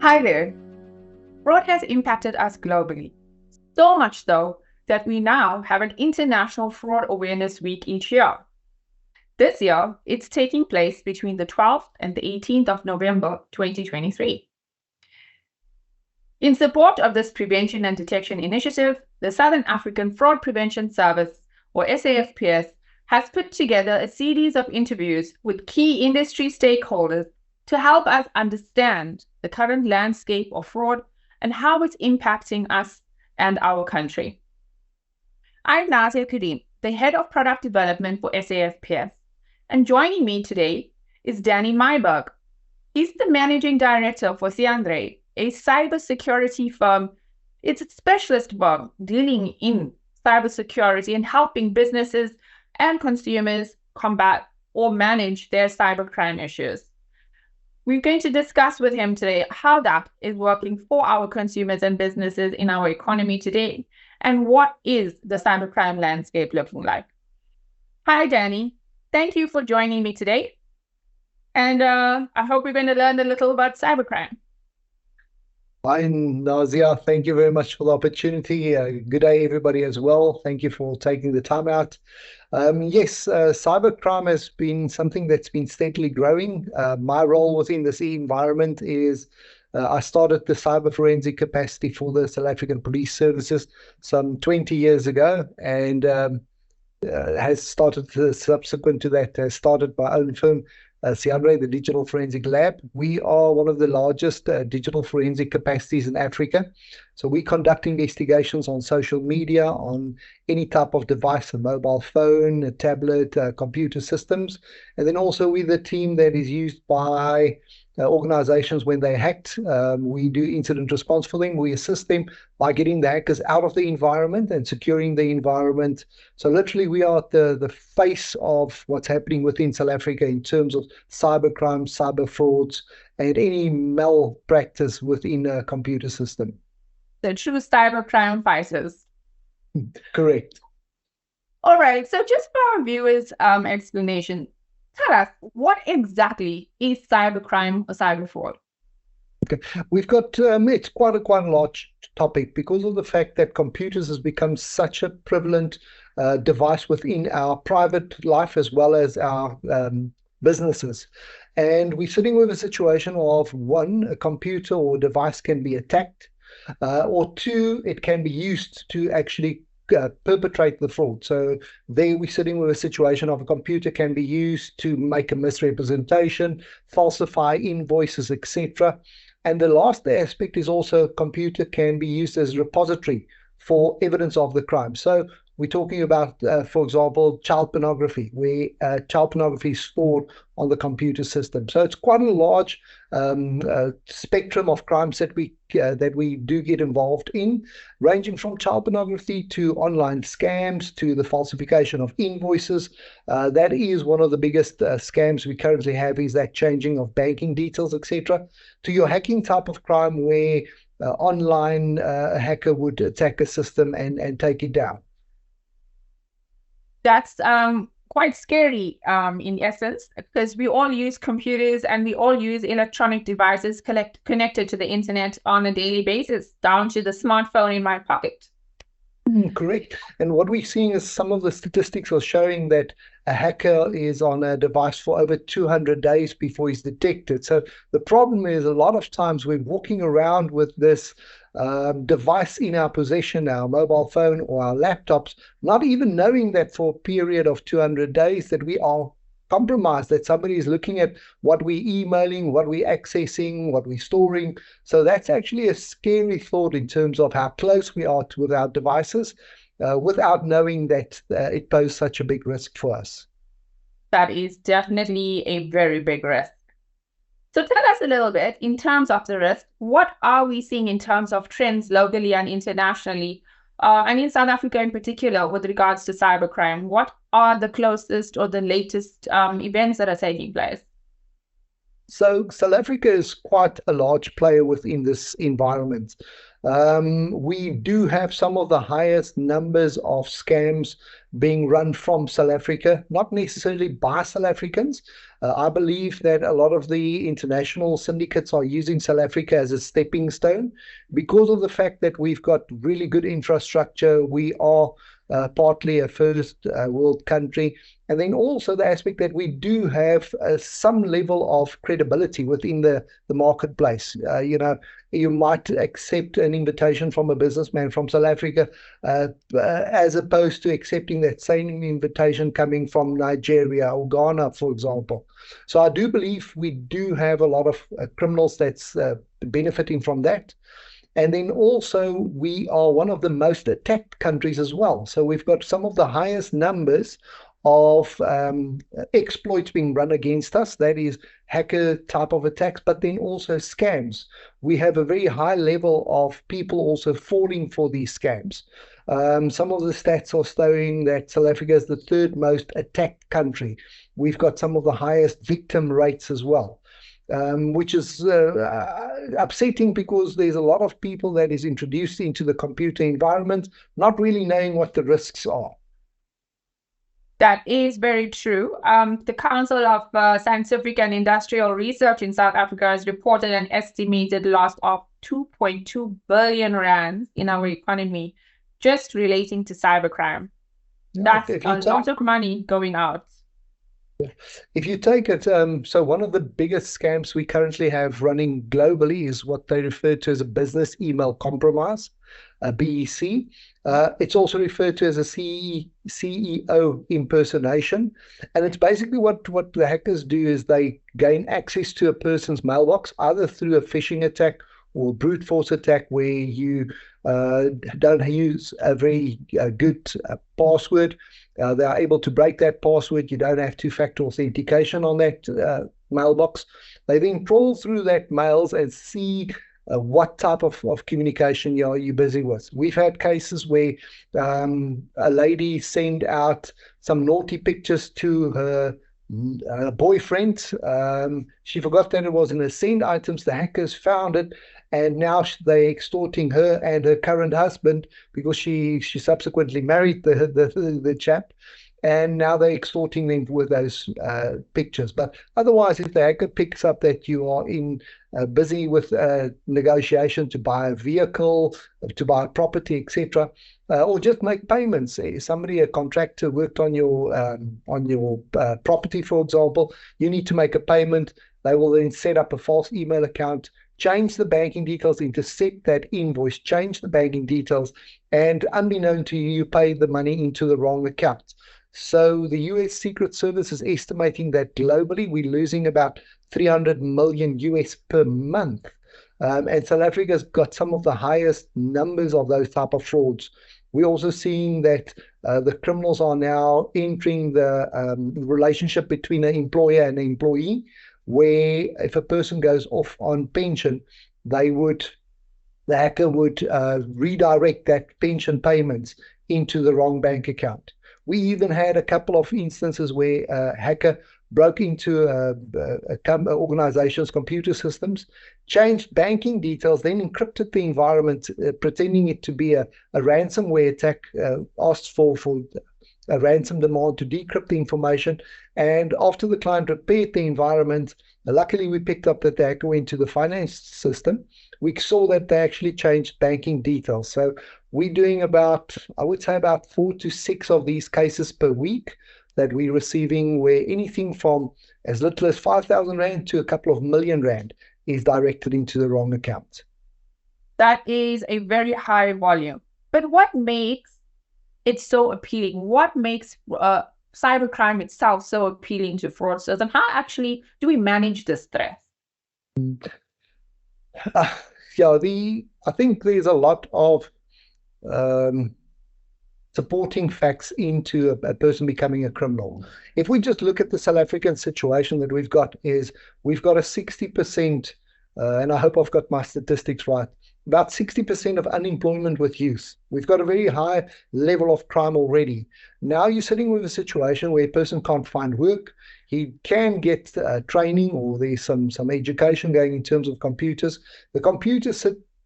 Hi there. Fraud has impacted us globally, so much so that we now have an International Fraud Awareness Week each year. This year, it's taking place between the 12th and the 18th of November 2023. In support of this prevention and detection initiative, the Southern African Fraud Prevention Service, or SAFPS, has put together a series of interviews with key industry stakeholders to help us understand the current landscape of fraud and how it's impacting us and our country. I'm Nazia Karim, the Head of Product Development for SAFPS, and joining me today is Danny Myburgh. He's the Managing Director for Cyanre, a cybersecurity firm. It's a specialist firm dealing in cybersecurity and helping businesses and consumers combat or manage their cybercrime issues. We're going to discuss with him today how that is working for our consumers and businesses in our economy today, and what is the cybercrime landscape looking like. Hi, Danny. Thank you for joining me today. And I hope we're going to learn a little about cybercrime. Hi, Nazia. Thank you very much for the opportunity. Good day, everybody, as well. Thank you for taking the time out. Yes, cybercrime has been something that's been steadily growing. My role within this environment is I started the cyber forensic capacity for the South African Police Services some 20 years ago, and has started subsequent to that, has started my own firm, Cyanre, the Digital Forensic Lab. We are one of the largest digital forensic capacities in Africa. So we conduct investigations on social media, on any type of device, a mobile phone, a tablet, computer systems. And then also with the team that is used by organizations when they hacked. We do incident response for them. We assist them by getting the hackers out of the environment and securing the environment. So literally we are at the face of what's happening within South Africa in terms of cybercrime, cyber frauds, and any malpractice within a computer system. The true cybercrime fighters. Correct. All right, so just for our viewers' explanation, tell us, what exactly is cybercrime or cyber fraud? Okay, we've got it's quite a large topic because of the fact that computers has become such a prevalent device within our private life as well as our businesses. And we're sitting with a situation of, one, a computer or device can be attacked, or two, it can be used to actually perpetrate the fraud. So there we're sitting with a situation of a computer can be used to make a misrepresentation, falsify invoices, etc. And the last aspect is also a computer can be used as a repository for evidence of the crime. So we're talking about, for example, child pornography, where child pornography is stored on the computer system. So it's quite a large spectrum of crimes that we do get involved in, ranging from child pornography to online scams to the falsification of invoices. That is one of the biggest scams we currently have, is that changing of banking details, etc., to your hacking type of crime where online a hacker would attack a system and take it down. That's quite scary in essence, because we all use computers and we all use electronic devices connected to the internet on a daily basis, down to the smartphone in my pocket. Correct. And what we're seeing is some of the statistics are showing that a hacker is on a device for over 200 days before he's detected. So the problem is, a lot of times we're walking around with this device in our possession, our mobile phone or our laptops, not even knowing that for a period of 200 days that we are compromised, that somebody is looking at what we're emailing, what we're accessing, what we're storing. So that's actually a scary thought in terms of how close we are with our devices without knowing that it poses such a big risk for us. That is definitely a very big risk. So tell us a little bit, in terms of the risk, what are we seeing in terms of trends locally and internationally, and in South Africa in particular, with regards to cybercrime? What are the closest or the latest events that are taking place? So South Africa is quite a large player within this environment. We do have some of the highest numbers of scams being run from South Africa, not necessarily by South Africans. I believe that a lot of the international syndicates are using South Africa as a stepping stone because of the fact that we've got really good infrastructure. We are partly a first world country. And then also the aspect that we do have some level of credibility within the marketplace. You might accept an invitation from a businessman from South Africa as opposed to accepting that same invitation coming from Nigeria or Ghana, for example. So I do believe we do have a lot of criminals that's benefiting from that. And then also, we are one of the most attacked countries as well. So we've got some of the highest numbers of exploits being run against us. That is hacker type of attacks, but then also scams. We have a very high level of people also falling for these scams. Some of the stats are showing that South Africa is the third most attacked country. We've got some of the highest victim rates as well. Which is upsetting because there's a lot of people that is introduced into the computer environment, not really knowing what the risks are. That is very true. The Council of Scientific and Industrial Research in South Africa has reported an estimated loss of 2.2 billion rands in our economy just relating to cybercrime. That's a lot of money going out. If you take it, so one of the biggest scams we currently have running globally is what they refer to as a business email compromise, BEC. It's also referred to as a CEO impersonation. And it's basically what the hackers do is they gain access to a person's mailbox, either through a phishing attack or brute force attack where you don't use a very good password. They are able to break that password. You don't have two-factor authentication on that mailbox. They then trawl through that mails and see what type of communication you're busy with. We've had cases where a lady sent out some naughty pictures to her boyfriend. She forgot that it was in the send items. The hackers found it, and now they're extorting her and her current husband because she subsequently married the chap, and now they're extorting them with those pictures. But otherwise, if the hacker picks up that you are busy with negotiation to buy a vehicle, to buy a property, etc., or just make payments. Somebody, a contractor, worked on your property, for example. You need to make a payment. They will then set up a false email account, change the banking details, intercept that invoice, change the banking details, and unbeknown to you, you pay the money into the wrong account. So the US Secret Service is estimating that globally we're losing about 300 million US per month. And South Africa's got some of the highest numbers of those type of frauds. We're also seeing that the criminals are now entering the relationship between an employer and an employee, where if a person goes off on pension, the hacker would redirect that pension payments into the wrong bank account. We even had a couple of instances where a hacker broke into organization's computer systems, changed banking details, then encrypted the environment, pretending it to be a ransomware attack, asked for a ransom demand to decrypt the information. And after the client repaired the environment, luckily we picked up that the hacker went to the finance system. We saw that they actually changed banking details. So we're doing about 4 to 6 of these cases per week that we're receiving, where anything from as little as 5,000 Rand to a couple of million Rand is directed into the wrong account. That is a very high volume. But what makes it so appealing? What makes cybercrime itself so appealing to fraudsters, and how actually do we manage this threat? I think there's a lot of supporting facts into a person becoming a criminal. If we just look at the South African situation that we've got a 60%, and I hope I've got my statistics right, about 60% of unemployment with youth. We've got a very high level of crime already. Now you're sitting with a situation where a person can't find work. He can get training, or there's some education going in terms of computers. The computers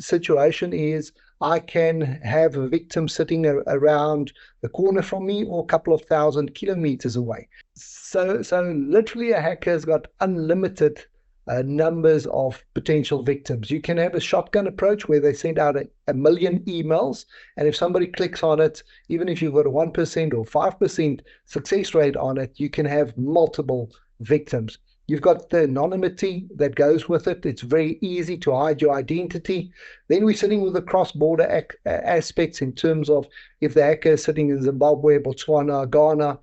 situation is I can have a victim sitting around the corner from me or a couple of thousand kilometers away. So literally a hacker has got unlimited numbers of potential victims. You can have a shotgun approach where they send out a million emails, and if somebody clicks on it, even if you've got a 1% or 5% success rate on it, you can have multiple victims. You've got the anonymity that goes with it. It's very easy to hide your identity. Then we're sitting with the cross-border aspects in terms of if the hacker is sitting in Zimbabwe, Botswana, Ghana,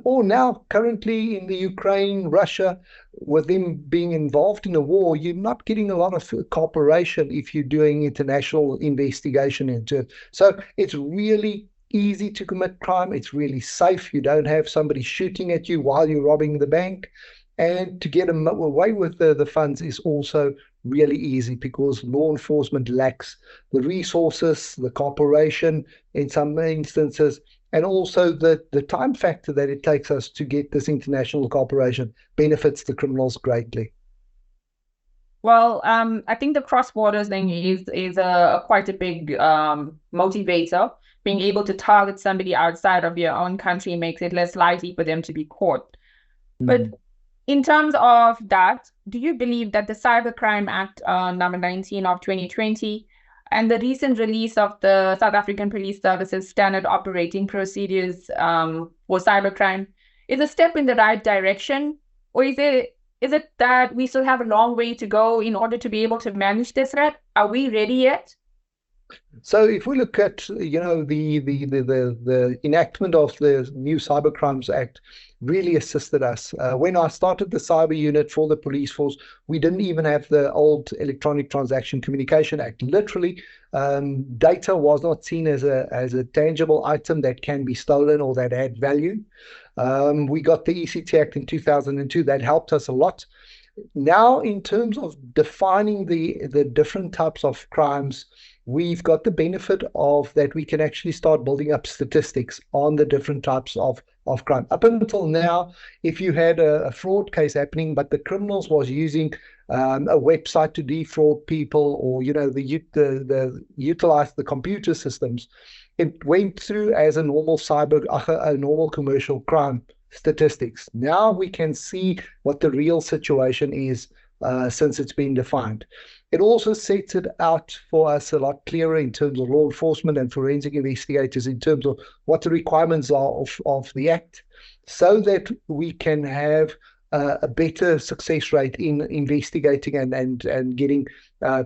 or now currently in the Ukraine, Russia, with them being involved in a war, you're not getting a lot of cooperation if you're doing international investigation into it. So it's really easy to commit crime. It's really safe. You don't have somebody shooting at you while you're robbing the bank. And to get away with the funds is also really easy because law enforcement lacks the resources, the cooperation in some instances, and also the time factor that it takes us to get this international cooperation benefits the criminals greatly. Well, I think the cross-border thing is quite a big motivator. Being able to target somebody outside of your own country makes it less likely for them to be caught. But in terms of that, do you believe that the Cybercrime Act number 19 of 2020 and the recent release of the South African Police Service's standard operating procedures for cybercrime is a step in the right direction? Or is it that we still have a long way to go in order to be able to manage this threat? Are we ready yet? So if we look at, the enactment of the new Cybercrimes Act really assisted us. When I started the cyber unit for the police force, we didn't even have the old Electronic Transaction Communication Act. Literally, data was not seen as a tangible item that can be stolen or that had value. We got the ECT Act in 2002. That helped us a lot. Now, in terms of defining the different types of crimes, we've got the benefit of that we can actually start building up statistics on the different types of crime. Up until now, if you had a fraud case happening, but the criminals was using a website to defraud people, or the utilize the computer systems, it went through as a normal a normal commercial crime statistics. Now we can see what the real situation is since it's been defined. It also sets it out for us a lot clearer in terms of law enforcement and forensic investigators in terms of what the requirements are of the Act, so that we can have a better success rate in investigating and getting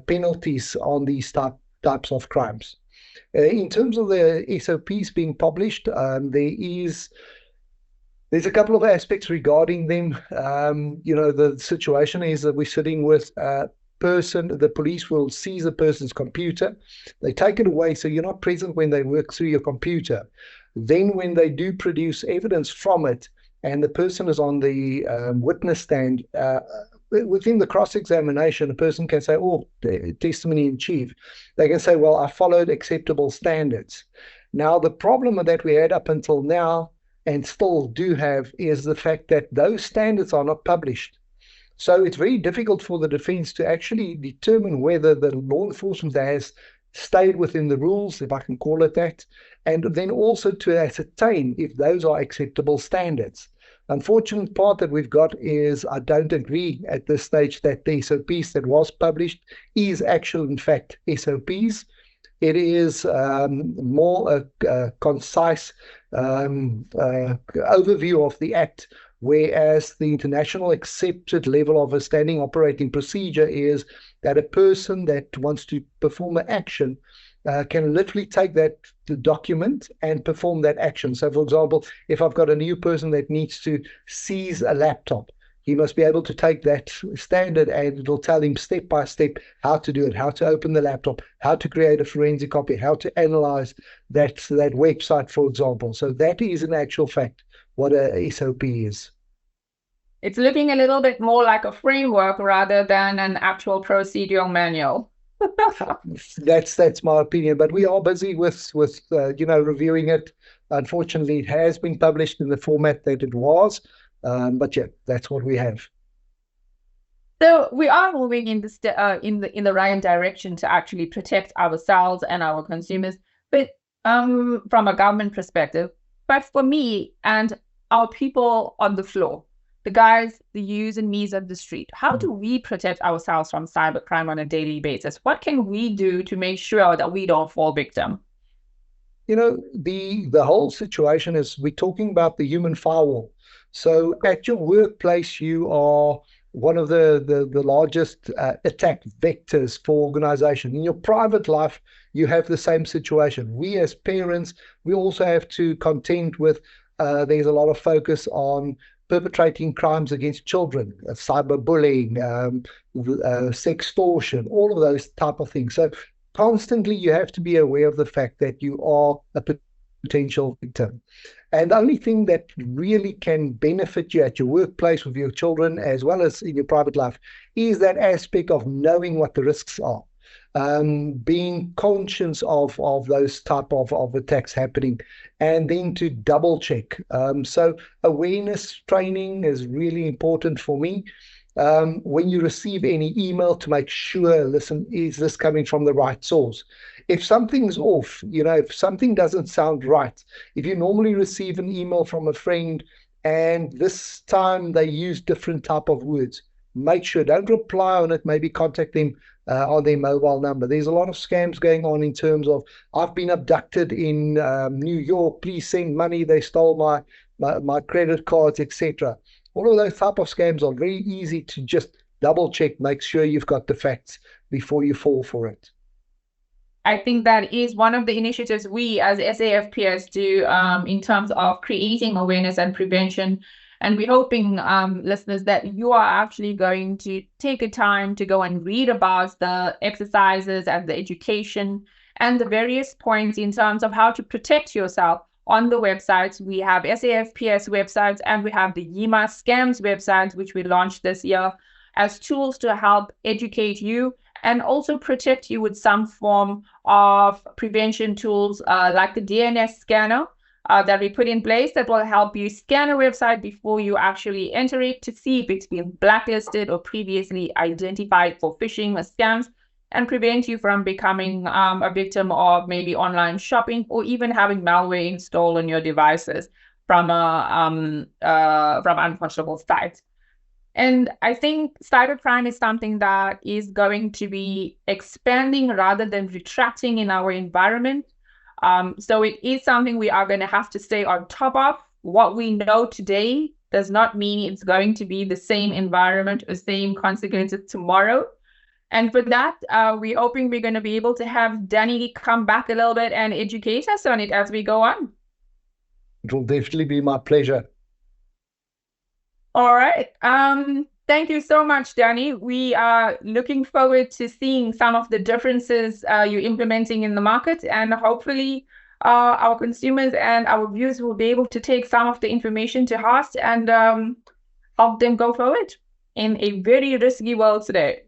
penalties on these types of crimes. In terms of the SOPs being published, there's a couple of aspects regarding them. The situation is that we're sitting with the police will seize a person's computer. They take it away, so you're not present when they work through your computer. Then when they do produce evidence from it, and the person is on the witness stand, within the cross-examination, a person can say, the testimony in chief. They can say, well, I followed acceptable standards. Now, the problem that we had up until now, and still do have, is the fact that those standards are not published. So it's very difficult for the defense to actually determine whether the law enforcement has stayed within the rules, if I can call it that, and then also to ascertain if those are acceptable standards. Unfortunate part that we've got is I don't agree at this stage that the SOPs that was published is actual, in fact, SOPs. It is more a concise overview of the Act, whereas the international accepted level of a standing operating procedure is that a person that wants to perform an action can literally take the document and perform that action. So, for example, if I've got a new person that needs to seize a laptop, he must be able to take that standard and it'll tell him step by step how to do it, how to open the laptop, how to create a forensic copy, how to analyze that website, for example. So that is in actual fact what a SOP is. It's looking a little bit more like a framework rather than an actual procedural manual. That's my opinion, but we are busy with reviewing it. Unfortunately, it has been published in the format that it was. But yeah, that's what we have. So we are moving in the right direction to actually protect ourselves and our consumers, but from a government perspective. But for me and our people on the floor, the guys, the yous and me's of the street, how do we protect ourselves from cybercrime on a daily basis? What can we do to make sure that we don't fall victim? The whole situation is we're talking about the human firewall. So at your workplace, you are one of the largest attack vectors for organization. In your private life, you have the same situation. We as parents, we also have to contend with there's a lot of focus on perpetrating crimes against children, cyberbullying, sextortion, all of those type of things. So constantly you have to be aware of the fact that you are a potential victim. And the only thing that really can benefit you at your workplace with your children, as well as in your private life, is that aspect of knowing what the risks are. Being conscious of those type of attacks happening, and then to double check. So awareness training is really important for me. When you receive any email, to make sure, listen, is this coming from the right source? If something's off, if something doesn't sound right, if you normally receive an email from a friend and this time they use different type of words, make sure, don't reply on it, maybe contact them on their mobile number. There's a lot of scams going on in terms of, I've been abducted in New York, please send money, they stole my credit cards, etc. All of those type of scams are very easy to just double check, make sure you've got the facts before you fall for it. I think that is one of the initiatives we as SAFPS do in terms of creating awareness and prevention. And we're hoping, listeners, that you are actually going to take a time to go and read about the exercises and the education and the various points in terms of how to protect yourself on the websites. We have SAFPS websites and we have the YIMA scams websites, which we launched this year as tools to help educate you and also protect you with some form of prevention tools like the DNS scanner that we put in place that will help you scan a website before you actually enter it to see if it's been blacklisted or previously identified for phishing or scams, and prevent you from becoming a victim of maybe online shopping or even having malware installed on your devices from unconscionable sites. And I think cybercrime is something that is going to be expanding rather than retracting in our environment. So it is something we are going to have to stay on top of. What we know today does not mean it's going to be the same environment or same consequences tomorrow. And for that, we're hoping we're going to be able to have Danny come back a little bit and educate us on it as we go on. It will definitely be my pleasure. All right. Thank you so much, Danny. We are looking forward to seeing some of the differences you're implementing in the market, and hopefully our consumers and our viewers will be able to take some of the information to heart and help them go forward in a very risky world today.